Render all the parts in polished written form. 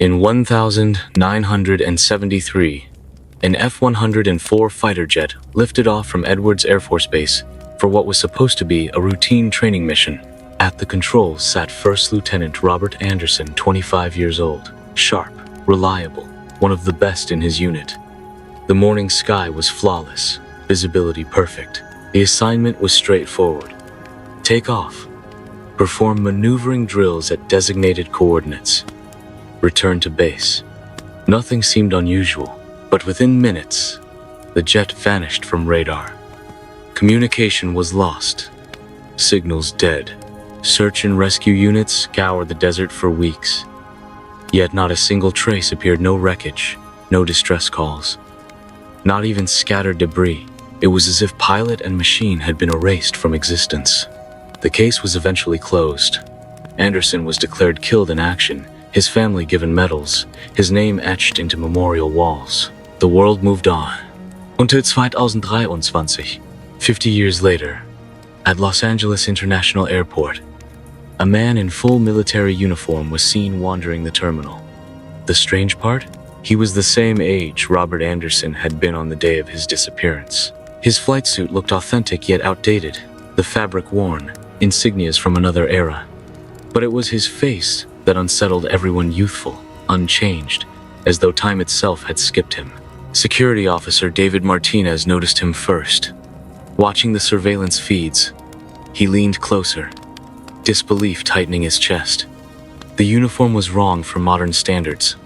In 1973, an F-104 fighter jet lifted off from Edwards Air Force Base for what was supposed to be a routine training mission. At the controls sat First Lieutenant Robert Anderson, 25 years old, sharp, reliable, one of the best in his unit. The morning sky was flawless, visibility perfect. The assignment was straightforward. Take off. Perform maneuvering drills at designated coordinates. Return to base. Nothing seemed unusual, but within minutes, the jet vanished from radar. Communication was lost. Signals dead. Search and rescue units scoured the desert for weeks. Yet not a single trace appeared, no wreckage, no distress calls. Not even scattered debris. It was as if pilot and machine had been erased from existence. The case was eventually closed. Anderson was declared killed in action, his family given medals, his name etched into memorial walls. The world moved on. Until 2023, 50 years later, at Los Angeles International Airport, a man in full military uniform was seen wandering the terminal. The strange part? He was the same age Robert Anderson had been on the day of his disappearance. His flight suit looked authentic yet outdated, the fabric worn, insignias from another era. But it was his face that unsettled everyone, youthful, unchanged, as though time itself had skipped him. Security officer David Martinez noticed him first. Watching the surveillance feeds, he leaned closer, disbelief tightening his chest. The uniform was wrong for modern standards,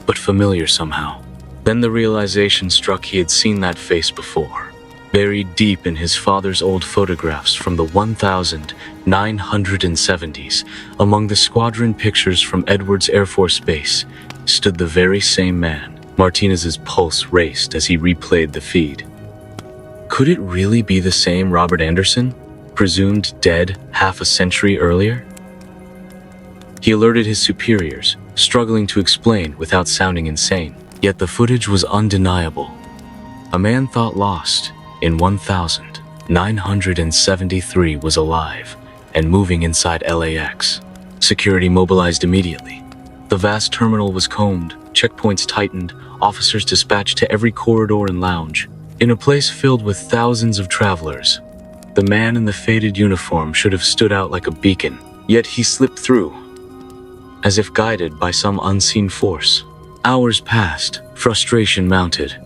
but familiar somehow. Then the realization struck: he had seen that face before. Buried deep in his father's old photographs from the 1970s, among the squadron pictures from Edwards Air Force Base, stood the very same man. Martinez's pulse raced as he replayed the feed. Could it really be the same Robert Anderson, presumed dead half a century earlier? He alerted his superiors, struggling to explain without sounding insane. Yet the footage was undeniable. A man thought lost in 1973 was alive and moving inside LAX. Security mobilized immediately. The vast terminal was combed, checkpoints tightened, officers dispatched to every corridor and lounge. In a place filled with thousands of travelers, the man in the faded uniform should have stood out like a beacon. Yet he slipped through, as if guided by some unseen force. Hours passed, frustration mounted.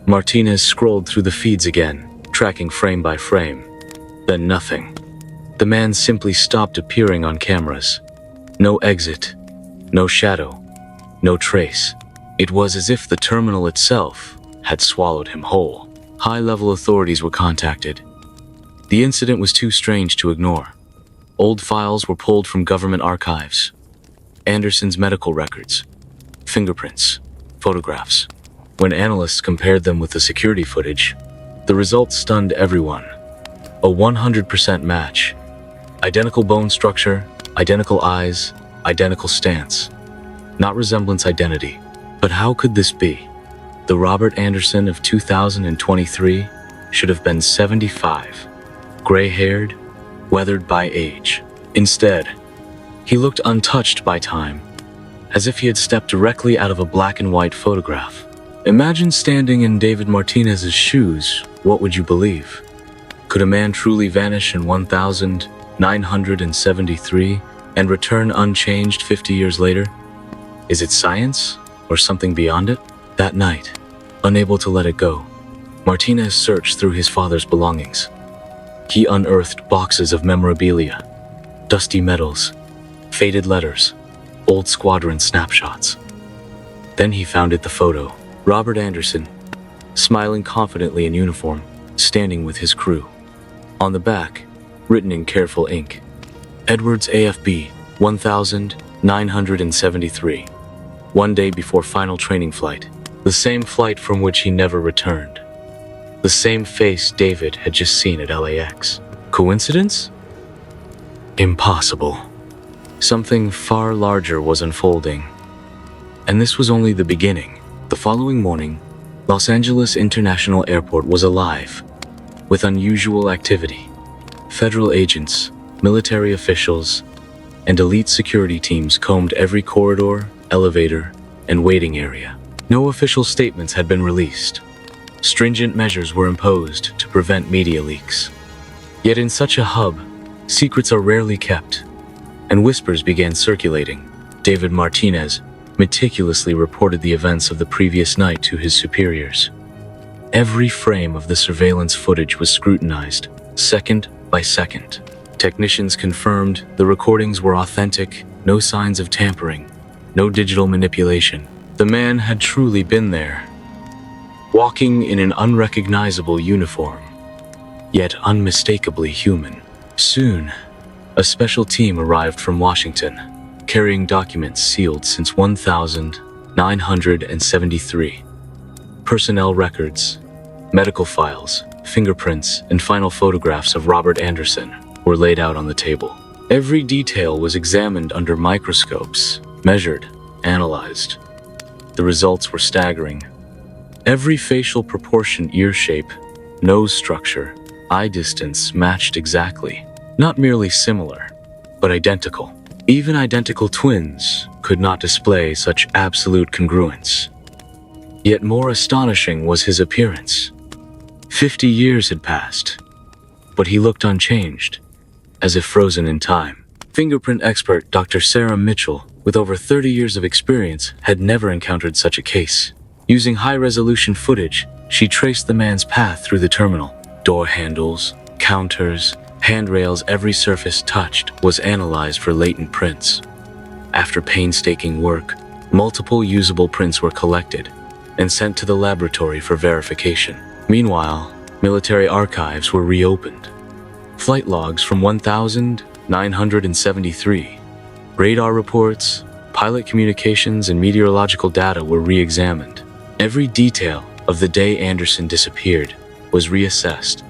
Martinez scrolled through the feeds again, tracking frame by frame. Then nothing. The man simply stopped appearing on cameras. No exit, no shadow, no trace. It was as if the terminal itself had swallowed him whole. High-level authorities were contacted. The incident was too strange to ignore. Old files were pulled from government archives. Anderson's medical records, fingerprints, photographs. When analysts compared them with the security footage, the results stunned everyone. A 100% match. Identical bone structure, identical eyes, identical stance. Not resemblance, identity. But how could this be? The Robert Anderson of 2023 should have been 75, gray-haired, weathered by age. Instead, he looked untouched by time, as if he had stepped directly out of a black and white photograph. Imagine standing in David Martinez's shoes. What would you believe? Could a man truly vanish in 1973 and return unchanged 50 years later? Is it science or something beyond it? That night, unable to let it go, Martinez searched through his father's belongings. He unearthed boxes of memorabilia, dusty medals, faded letters, old squadron snapshots. Then he found the photo. Robert Anderson, smiling confidently in uniform, standing with his crew. On the back, written in careful ink, Edwards AFB 1973. One day before final training flight, the same flight from which he never returned. The same face David had just seen at LAX. Coincidence? Impossible. Something far larger was unfolding. And this was only the beginning. The following morning, Los Angeles International Airport was alive with unusual activity. Federal agents, military officials, and elite security teams combed every corridor, elevator, and waiting area. No official statements had been released. Stringent measures were imposed to prevent media leaks. Yet in such a hub, secrets are rarely kept, and whispers began circulating. David Martinez meticulously reported the events of the previous night to his superiors. Every frame of the surveillance footage was scrutinized, second by second. Technicians confirmed the recordings were authentic, no signs of tampering, no digital manipulation. The man had truly been there, walking in an unrecognizable uniform, yet unmistakably human. Soon, a special team arrived from Washington, carrying documents sealed since 1973. Personnel records, medical files, fingerprints, and final photographs of Robert Anderson were laid out on the table. Every detail was examined under microscopes, measured, analyzed. The results were staggering. Every facial proportion, ear shape, nose structure, eye distance matched exactly. Not merely similar, but identical. Even identical twins could not display such absolute congruence. Yet more astonishing was his appearance. 50 years had passed, but he looked unchanged, as if frozen in time. Fingerprint expert Dr. Sarah Mitchell, with over 30 years of experience, had never encountered such a case. Using high-resolution footage, she traced the man's path through the terminal. Door handles, counters, handrails, every surface touched was analyzed for latent prints. After painstaking work, multiple usable prints were collected and sent to the laboratory for verification. Meanwhile, military archives were reopened. Flight logs from 1973, radar reports, pilot communications, and meteorological data were re-examined. Every detail of the day Anderson disappeared was reassessed,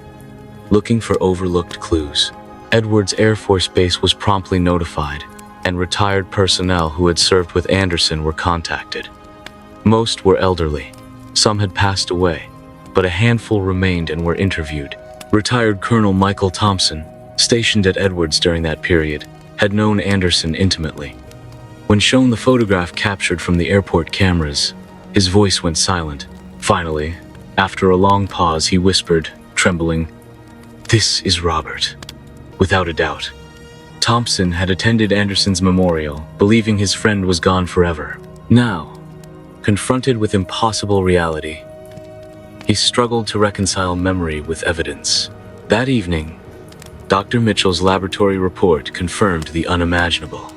looking for overlooked clues. Edwards Air Force Base was promptly notified, and retired personnel who had served with Anderson were contacted. Most were elderly. Some had passed away, but a handful remained and were interviewed. Retired Colonel Michael Thompson, stationed at Edwards during that period, had known Anderson intimately. When shown the photograph captured from the airport cameras, his voice went silent. Finally, after a long pause, he whispered, trembling, "This is Robert." Without a doubt. Thompson had attended Anderson's memorial, believing his friend was gone forever. Now, confronted with impossible reality, he struggled to reconcile memory with evidence. That evening, Dr. Mitchell's laboratory report confirmed the unimaginable.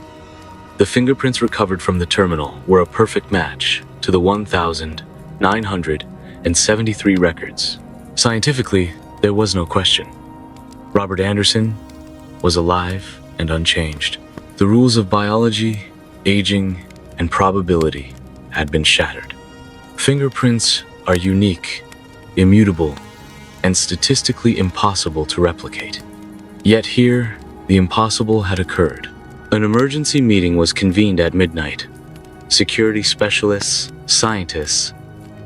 The fingerprints recovered from the terminal were a perfect match to the 1973 records. Scientifically, there was no question. Robert Anderson was alive and unchanged. The rules of biology, aging, and probability had been shattered. Fingerprints are unique, immutable, and statistically impossible to replicate. Yet here, the impossible had occurred. An emergency meeting was convened at midnight. Security specialists, scientists,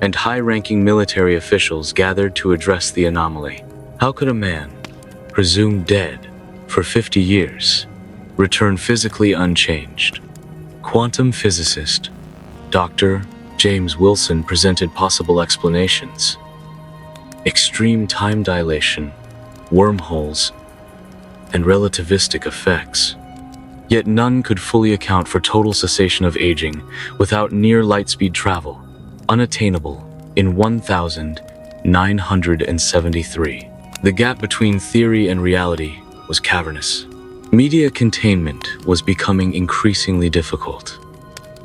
and high-ranking military officials gathered to address the anomaly. How could a man, presumed dead for 50 years, return physically unchanged? Quantum physicist Dr. James Wilson presented possible explanations: extreme time dilation, wormholes, and relativistic effects. Yet none could fully account for total cessation of aging without near light-speed travel, unattainable in 1973. The gap between theory and reality was cavernous. Media containment was becoming increasingly difficult.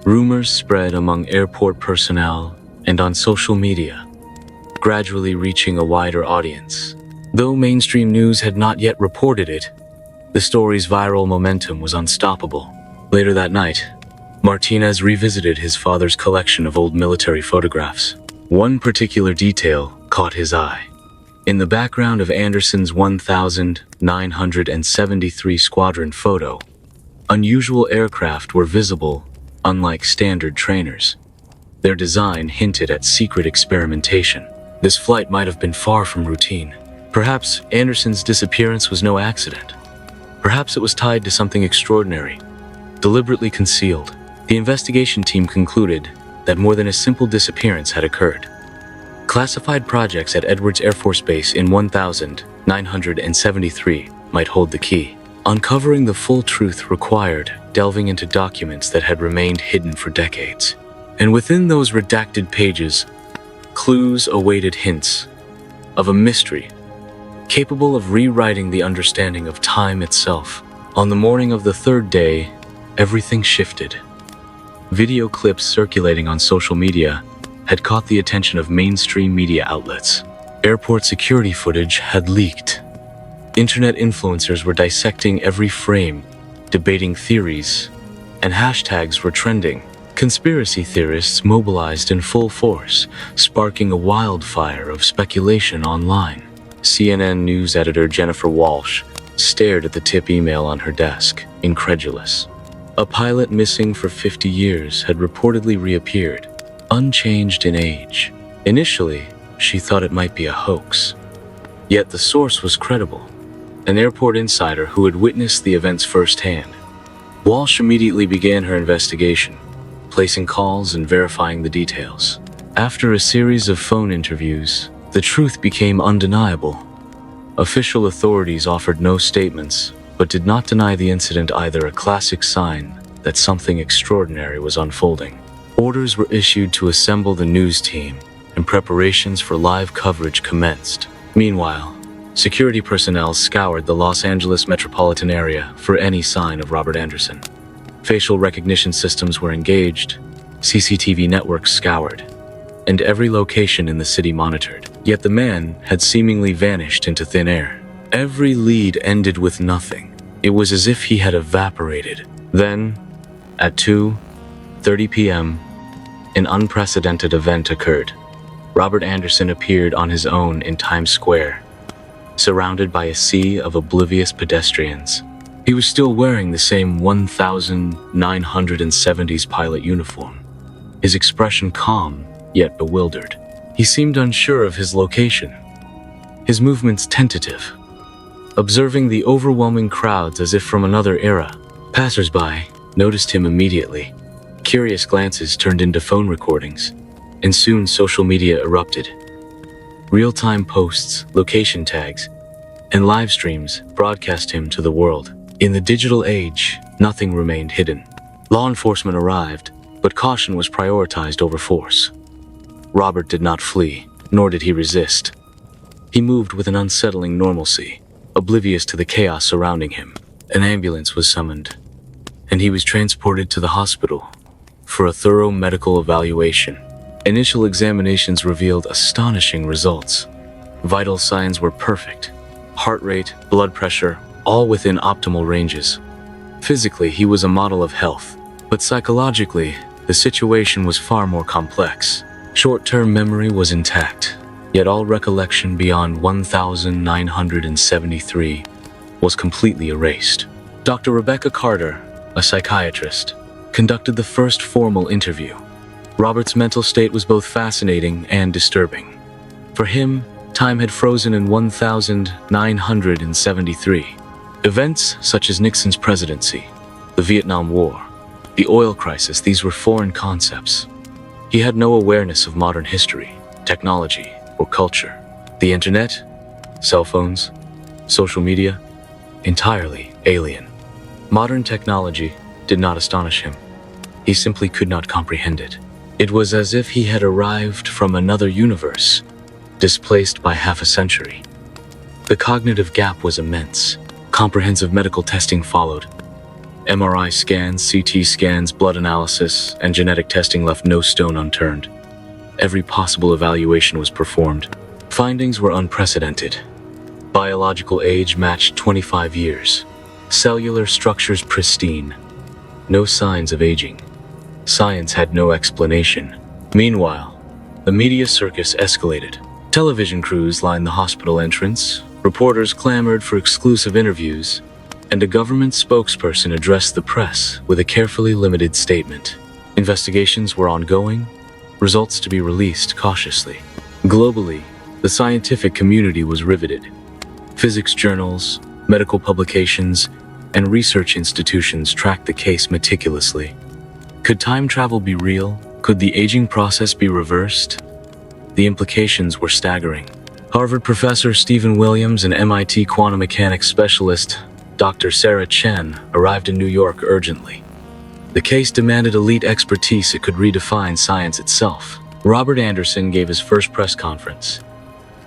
Rumors spread among airport personnel and on social media, gradually reaching a wider audience. Though mainstream news had not yet reported it, the story's viral momentum was unstoppable. Later that night, Martinez revisited his father's collection of old military photographs. One particular detail caught his eye. In the background of Anderson's 1973 squadron photo, unusual aircraft were visible, unlike standard trainers. Their design hinted at secret experimentation. This flight might have been far from routine. Perhaps Anderson's disappearance was no accident. Perhaps it was tied to something extraordinary, deliberately concealed. The investigation team concluded that more than a simple disappearance had occurred. Classified projects at Edwards Air Force Base in 1973 might hold the key. Uncovering the full truth required delving into documents that had remained hidden for decades. And within those redacted pages, clues awaited hints of a mystery capable of rewriting the understanding of time itself. On the morning of the third day, everything shifted. Video clips circulating on social media had caught the attention of mainstream media outlets. Airport security footage had leaked. Internet influencers were dissecting every frame, debating theories, and hashtags were trending. Conspiracy theorists mobilized in full force, sparking a wildfire of speculation online. CNN news editor Jennifer Walsh stared at the tip email on her desk, incredulous. A pilot missing for 50 years had reportedly reappeared, unchanged in age. Initially, she thought it might be a hoax. Yet the source was credible, an airport insider who had witnessed the events firsthand. Walsh immediately began her investigation, placing calls and verifying the details. After a series of phone interviews, the truth became undeniable. Official authorities offered no statements, but did not deny the incident either, a classic sign that something extraordinary was unfolding. Orders were issued to assemble the news team, and preparations for live coverage commenced. Meanwhile, security personnel scoured the Los Angeles metropolitan area for any sign of Robert Anderson. Facial recognition systems were engaged, CCTV networks scoured, and every location in the city monitored. Yet the man had seemingly vanished into thin air. Every lead ended with nothing. It was as if he had evaporated. Then, at 2:30 p.m., an unprecedented event occurred. Robert Anderson appeared on his own in Times Square, surrounded by a sea of oblivious pedestrians. He was still wearing the same 1970s pilot uniform, his expression calm yet bewildered. He seemed unsure of his location, his movements tentative, observing the overwhelming crowds as if from another era. Passers-by noticed him immediately. Curious glances turned into phone recordings, and soon social media erupted. Real-time posts, location tags, and live streams broadcast him to the world. In the digital age, nothing remained hidden. Law enforcement arrived, but caution was prioritized over force. Robert did not flee, nor did he resist. He moved with an unsettling normalcy, oblivious to the chaos surrounding him. An ambulance was summoned, and he was transported to the hospital for a thorough medical evaluation. Initial examinations revealed astonishing results. Vital signs were perfect. Heart rate, blood pressure, all within optimal ranges. Physically, he was a model of health, but psychologically, the situation was far more complex. Short-term memory was intact, yet all recollection beyond 1973 was completely erased. Dr. Rebecca Carter, a psychiatrist, conducted the first formal interview. Robert's mental state was both fascinating and disturbing. For him, time had frozen in 1973. Events such as Nixon's presidency, the Vietnam War, the oil crisis, these were foreign concepts. He had no awareness of modern history, technology, or culture. The internet, cell phones, social media, entirely alien. Modern technology did not astonish him. He simply could not comprehend it. It was as if he had arrived from another universe, displaced by half a century. The cognitive gap was immense. Comprehensive medical testing followed. MRI scans, CT scans, blood analysis, and genetic testing left no stone unturned. Every possible evaluation was performed. Findings were unprecedented. Biological age matched 25 years. Cellular structures pristine. No signs of aging. Science had no explanation. Meanwhile, the media circus escalated. Television crews lined the hospital entrance, reporters clamored for exclusive interviews, and a government spokesperson addressed the press with a carefully limited statement. Investigations were ongoing, results to be released cautiously. Globally, the scientific community was riveted. Physics journals, medical publications, and research institutions tracked the case meticulously. Could time travel be real? Could the aging process be reversed? The implications were staggering. Harvard professor Stephen Williams and MIT quantum mechanics specialist Dr. Sarah Chen arrived in New York urgently. The case demanded elite expertise that could redefine science itself. Robert Anderson gave his first press conference.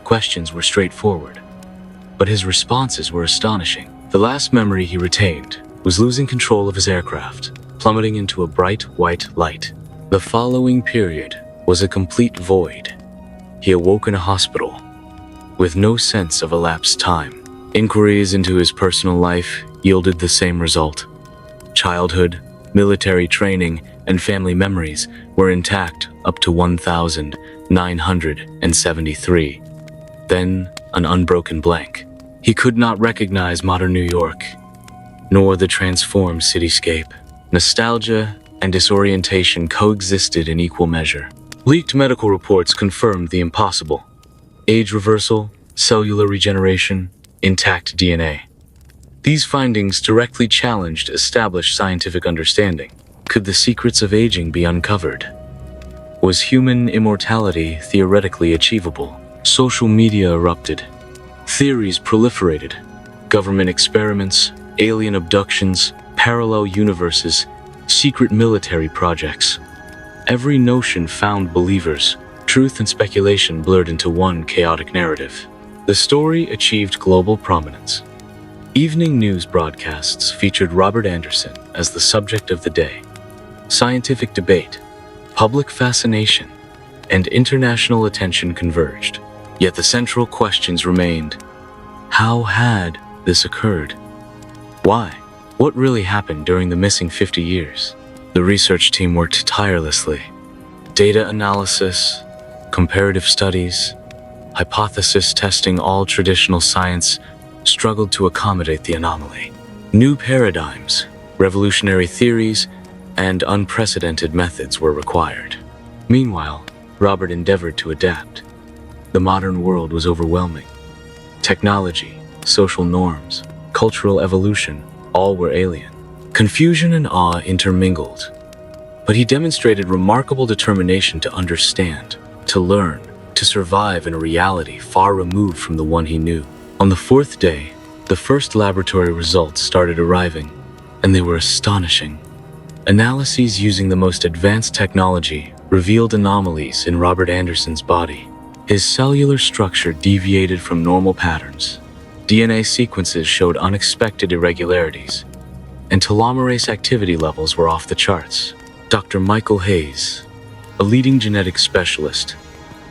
Questions were straightforward, but his responses were astonishing. The last memory he retained was losing control of his aircraft, plummeting into a bright white light. The following period was a complete void. He awoke in a hospital, with no sense of elapsed time. Inquiries into his personal life yielded the same result. Childhood, military training, and family memories were intact up to 1973. Then, an unbroken blank. He could not recognize modern New York, nor the transformed cityscape. Nostalgia and disorientation coexisted in equal measure. Leaked medical reports confirmed the impossible. Age reversal, cellular regeneration, intact DNA. These findings directly challenged established scientific understanding. Could the secrets of aging be uncovered? Was human immortality theoretically achievable? Social media erupted. Theories proliferated. Government experiments, alien abductions, parallel universes, secret military projects. Every notion found believers. Truth and speculation blurred into one chaotic narrative. The story achieved global prominence. Evening news broadcasts featured Robert Anderson as the subject of the day. Scientific debate, public fascination, and international attention converged. Yet the central questions remained. How had this occurred? Why? What really happened during the missing 50 years? The research team worked tirelessly. Data analysis, comparative studies, hypothesis testing, all traditional science struggled to accommodate the anomaly. New paradigms, revolutionary theories, and unprecedented methods were required. Meanwhile, Robert endeavored to adapt. The modern world was overwhelming. Technology, social norms, cultural evolution, all were alien. Confusion and awe intermingled. But he demonstrated remarkable determination to understand, to learn, to survive in a reality far removed from the one he knew. On the fourth day, the first laboratory results started arriving, and they were astonishing. Analyses using the most advanced technology revealed anomalies in Robert Anderson's body. His cellular structure deviated from normal patterns. DNA sequences showed unexpected irregularities, and telomerase activity levels were off the charts. Dr. Michael Hayes, a leading genetics specialist,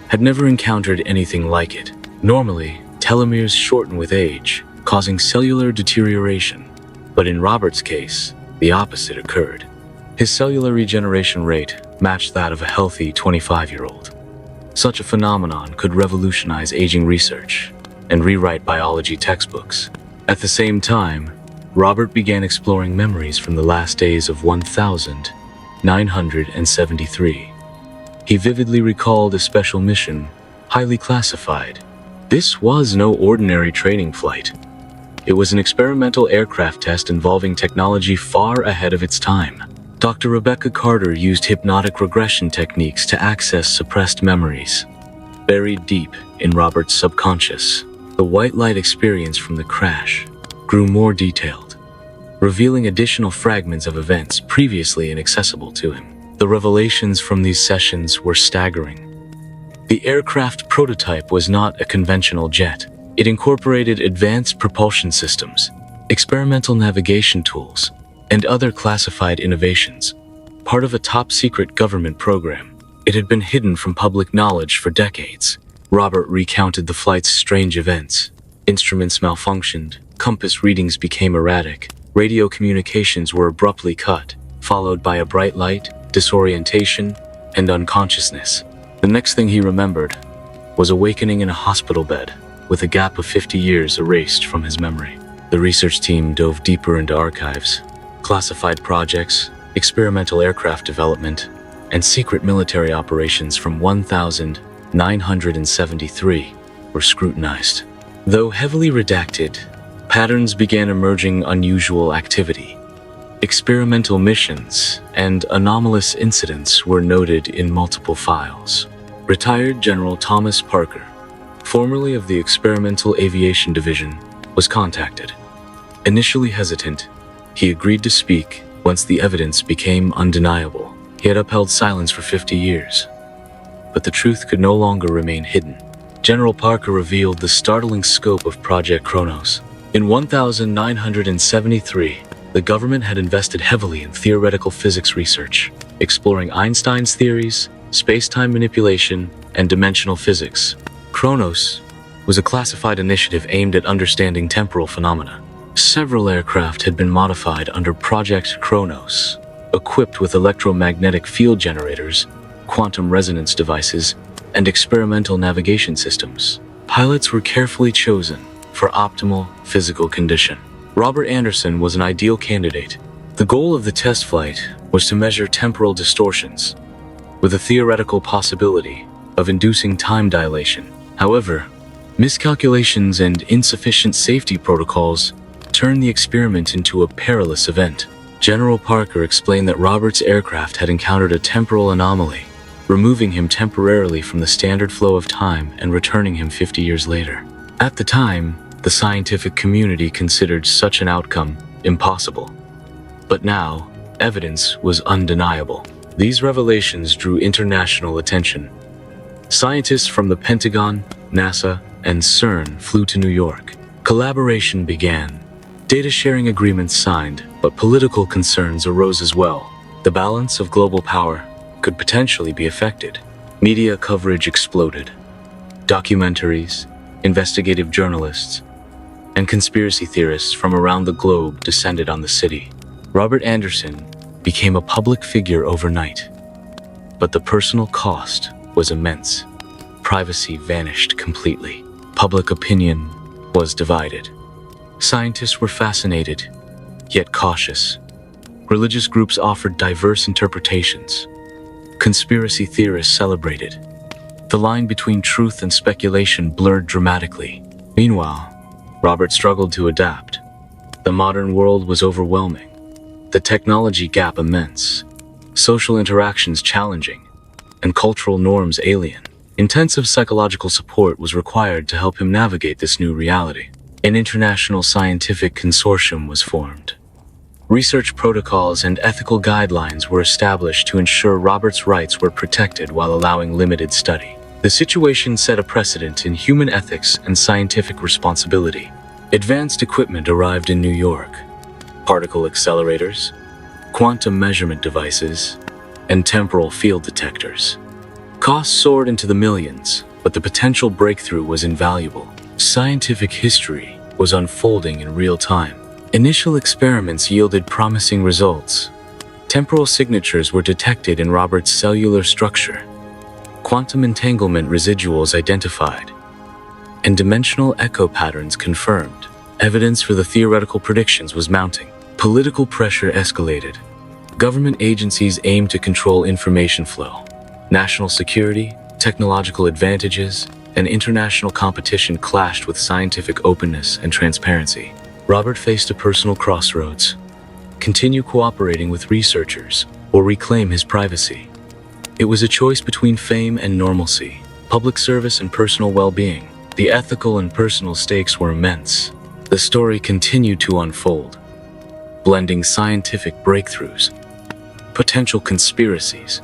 had never encountered anything like it. Normally, telomeres shorten with age, causing cellular deterioration. But in Robert's case, the opposite occurred. His cellular regeneration rate matched that of a healthy 25-year-old. Such a phenomenon could revolutionize aging research and rewrite biology textbooks. At the same time, Robert began exploring memories from the last days of 1973. He vividly recalled a special mission, highly classified. This was no ordinary training flight. It was an experimental aircraft test involving technology far ahead of its time. Dr. Rebecca Carter used hypnotic regression techniques to access suppressed memories. Buried deep in Robert's subconscious, the white light experience from the crash grew more detailed, revealing additional fragments of events previously inaccessible to him. The revelations from these sessions were staggering. The aircraft prototype was not a conventional jet. It incorporated advanced propulsion systems, experimental navigation tools, and other classified innovations. Part of a top-secret government program, it had been hidden from public knowledge for decades. Robert recounted the flight's strange events. Instruments malfunctioned, compass readings became erratic, radio communications were abruptly cut, followed by a bright light, disorientation, and unconsciousness. The next thing he remembered was awakening in a hospital bed, with a gap of 50 years erased from his memory. The research team dove deeper into archives. Classified projects, experimental aircraft development, and secret military operations from 1973 were scrutinized. Though heavily redacted, patterns began emerging: unusual activity, Experimental missions and anomalous incidents were noted in multiple files. Retired General Thomas Parker, formerly of the Experimental Aviation Division, was contacted. Initially hesitant, he agreed to speak once the evidence became undeniable. He had upheld silence for 50 years. But the truth could no longer remain hidden. General Parker revealed the startling scope of Project Chronos. In 1973, the government had invested heavily in theoretical physics research, exploring Einstein's theories, space-time manipulation, and dimensional physics. Chronos was a classified initiative aimed at understanding temporal phenomena. Several aircraft had been modified under Project Chronos, equipped with electromagnetic field generators, quantum resonance devices, and experimental navigation systems. Pilots were carefully chosen for optimal physical condition. Robert Anderson was an ideal candidate. The goal of the test flight was to measure temporal distortions, with a theoretical possibility of inducing time dilation. However, miscalculations and insufficient safety protocols turned the experiment into a perilous event. General Parker explained that Robert's aircraft had encountered a temporal anomaly, removing him temporarily from the standard flow of time and returning him 50 years later. At the time, the scientific community considered such an outcome impossible. But now, evidence was undeniable. These revelations drew international attention. Scientists from the Pentagon, NASA, and CERN flew to New York. Collaboration began. Data-sharing agreements signed, but political concerns arose as well. The balance of global power could potentially be affected. Media coverage exploded. Documentaries, investigative journalists, and conspiracy theorists from around the globe descended on the city. Robert Anderson became a public figure overnight. But the personal cost was immense. Privacy vanished completely. Public opinion was divided. Scientists were fascinated, yet cautious. Religious groups offered diverse interpretations. Conspiracy theorists celebrated. The line between truth and speculation blurred dramatically. Meanwhile, Robert struggled to adapt. The modern world was overwhelming. The technology gap immense. Social interactions challenging, and cultural norms alien. Intensive psychological support was required to help him navigate this new reality. An international scientific consortium was formed. Research protocols and ethical guidelines were established to ensure Robert's rights were protected while allowing limited study. The situation set a precedent in human ethics and scientific responsibility. Advanced equipment arrived in New York. Particle accelerators, quantum measurement devices, and temporal field detectors. Costs soared into the millions, but the potential breakthrough was invaluable. Scientific history was unfolding in real time. Initial experiments yielded promising results. Temporal signatures were detected in Robert's cellular structure. Quantum entanglement residuals identified, and dimensional echo patterns confirmed. Evidence for the theoretical predictions was mounting. Political pressure escalated. Government agencies aimed to control information flow. National security, technological advantages, and international competition clashed with scientific openness and transparency. Robert faced a personal crossroads. Continue cooperating with researchers or reclaim his privacy. It was a choice between fame and normalcy, public service and personal well-being. The ethical and personal stakes were immense. The story continued to unfold, blending scientific breakthroughs, potential conspiracies,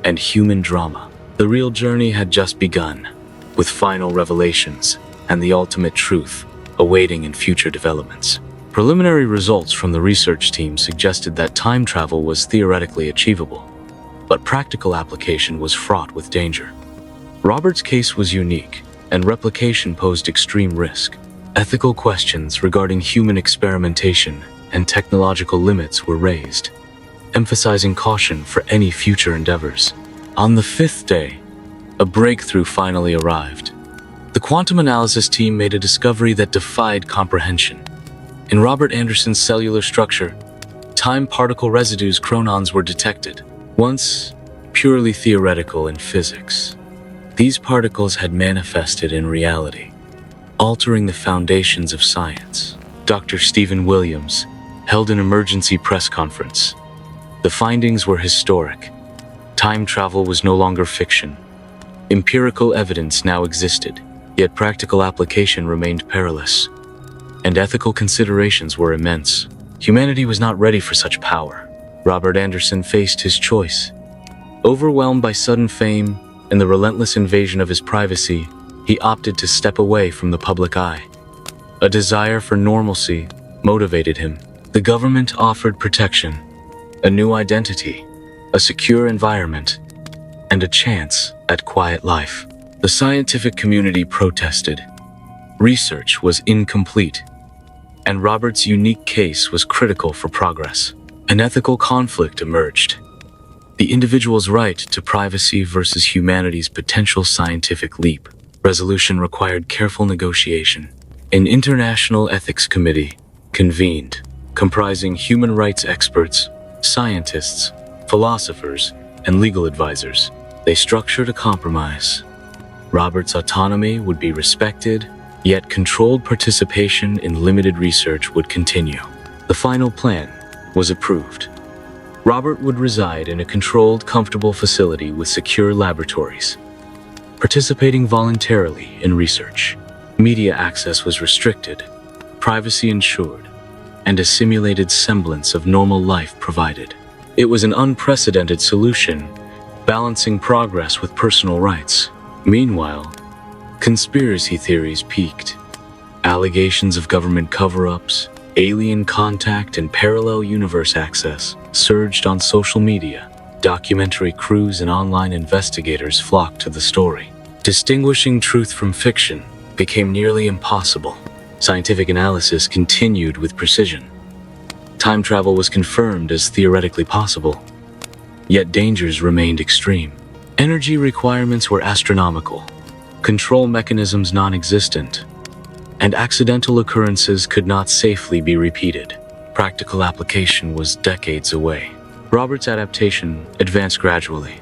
and human drama. The real journey had just begun, with final revelations and the ultimate truth awaiting in future developments. Preliminary results from the research team suggested that time travel was theoretically achievable, but practical application was fraught with danger. Robert's case was unique, and replication posed extreme risk. Ethical questions regarding human experimentation and technological limits were raised, emphasizing caution for any future endeavors. On the fifth day, a breakthrough finally arrived. The quantum analysis team made a discovery that defied comprehension. In Robert Anderson's cellular structure, time particle residues chronons were detected. Once purely theoretical in physics, these particles had manifested in reality, altering the foundations of science. Dr. Stephen Williams, held an emergency press conference. The findings were historic. Time travel was no longer fiction. Empirical evidence now existed, yet practical application remained perilous. And ethical considerations were immense. Humanity was not ready for such power. Robert Anderson faced his choice. Overwhelmed by sudden fame and the relentless invasion of his privacy, he opted to step away from the public eye. A desire for normalcy motivated him. The government offered protection, a new identity, a secure environment, and a chance at quiet life. The scientific community protested. Research was incomplete, and Robert's unique case was critical for progress. An ethical conflict emerged. The individual's right to privacy versus humanity's potential scientific leap. Resolution required careful negotiation. An international ethics committee convened, comprising human rights experts, scientists, philosophers, and legal advisors. They structured a compromise. Robert's autonomy would be respected, yet controlled participation in limited research would continue. The final plan was approved. Robert would reside in a controlled, comfortable facility with secure laboratories, participating voluntarily in research. Media access was restricted, privacy ensured, and a simulated semblance of normal life provided. It was an unprecedented solution, balancing progress with personal rights. Meanwhile, conspiracy theories peaked. Allegations of government cover-ups, alien contact, and parallel universe access surged on social media. Documentary crews and online investigators flocked to the story. Distinguishing truth from fiction became nearly impossible. Scientific analysis continued with precision. Time travel was confirmed as theoretically possible, yet dangers remained extreme. Energy requirements were astronomical, control mechanisms non-existent, and accidental occurrences could not safely be repeated. Practical application was decades away. Robert's adaptation advanced gradually.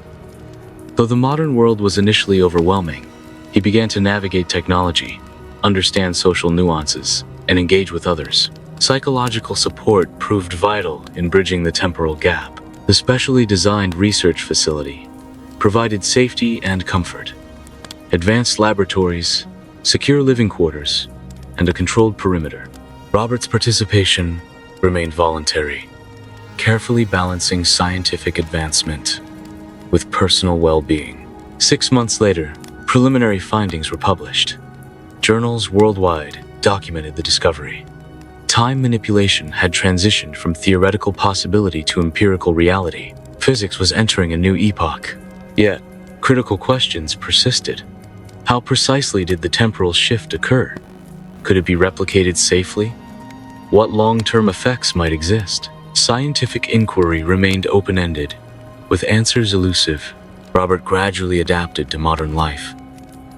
Though the modern world was initially overwhelming, he began to navigate technology, understand social nuances, and engage with others. Psychological support proved vital in bridging the temporal gap. The specially designed research facility provided safety and comfort. Advanced laboratories, secure living quarters, and a controlled perimeter. Robert's participation remained voluntary, carefully balancing scientific advancement with personal well-being. 6 months later, preliminary findings were published. Journals worldwide documented the discovery. Time manipulation had transitioned from theoretical possibility to empirical reality. Physics was entering a new epoch. Yet, critical questions persisted. How precisely did the temporal shift occur? Could it be replicated safely? What long-term effects might exist? Scientific inquiry remained open-ended, with answers elusive. Robert gradually adapted to modern life.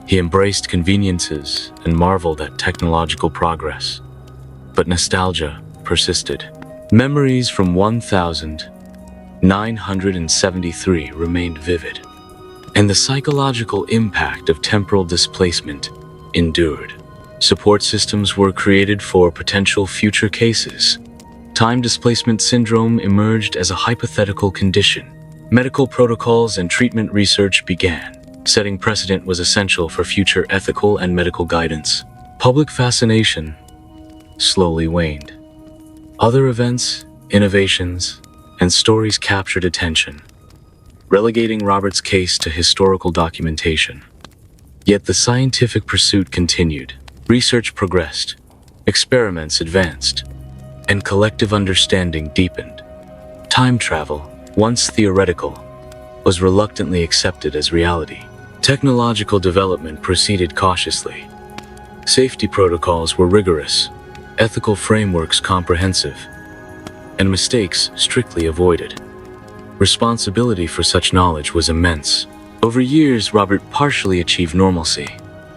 He embraced conveniences and marveled at technological progress. But nostalgia persisted. Memories from 1973 remained vivid, and the psychological impact of temporal displacement endured. Support systems were created for potential future cases. Time displacement syndrome emerged as a hypothetical condition. Medical protocols and treatment research began. Setting precedent was essential for future ethical and medical guidance. Public fascination slowly waned. Other events, innovations, and stories captured attention, relegating Robert's case to historical documentation. Yet the scientific pursuit continued. Research progressed, experiments advanced, and collective understanding deepened. Time travel, once theoretical, was reluctantly accepted as reality. Technological development proceeded cautiously. Safety protocols were rigorous, ethical frameworks comprehensive, and mistakes strictly avoided. Responsibility for such knowledge was immense. Over years, Robert partially achieved normalcy.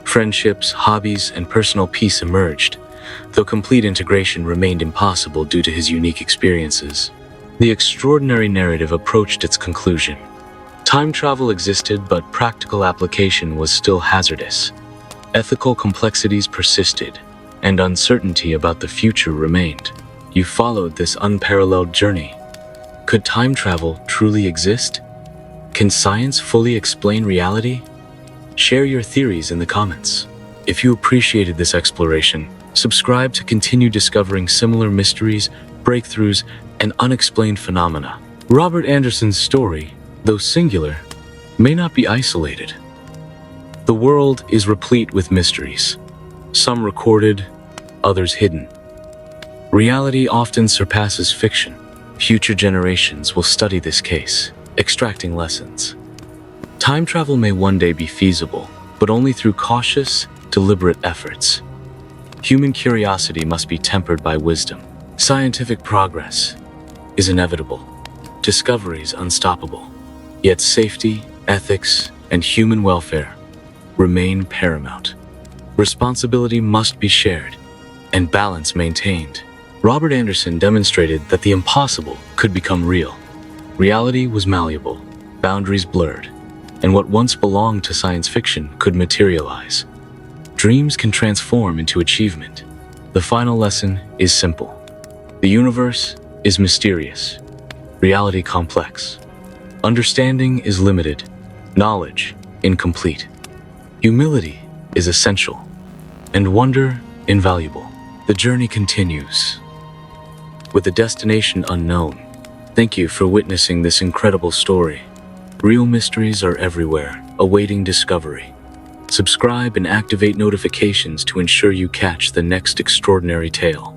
Friendships, hobbies, and personal peace emerged, though complete integration remained impossible due to his unique experiences. The extraordinary narrative approached its conclusion. Time travel existed, but practical application was still hazardous. Ethical complexities persisted, and uncertainty about the future remained. You followed this unparalleled journey. Could time travel truly exist? Can science fully explain reality? Share your theories in the comments. If you appreciated this exploration, subscribe to continue discovering similar mysteries, breakthroughs, and unexplained phenomena. Robert Anderson's story, though singular, may not be isolated. The world is replete with mysteries, some recorded, others hidden. Reality often surpasses fiction. Future generations will study this case, extracting lessons. Time travel may one day be feasible, but only through cautious, deliberate efforts. Human curiosity must be tempered by wisdom. Scientific progress is inevitable, discoveries unstoppable. Yet safety, ethics, and human welfare remain paramount. Responsibility must be shared and balance maintained. Robert Anderson demonstrated that the impossible could become real. Reality was malleable, boundaries blurred, and what once belonged to science fiction could materialize. Dreams can transform into achievement. The final lesson is simple. The universe is mysterious, reality complex. Understanding is limited, knowledge incomplete. Humility is essential, and wonder invaluable. The journey continues, with a destination unknown. Thank you for witnessing this incredible story. Real mysteries are everywhere, awaiting discovery. Subscribe and activate notifications to ensure you catch the next extraordinary tale.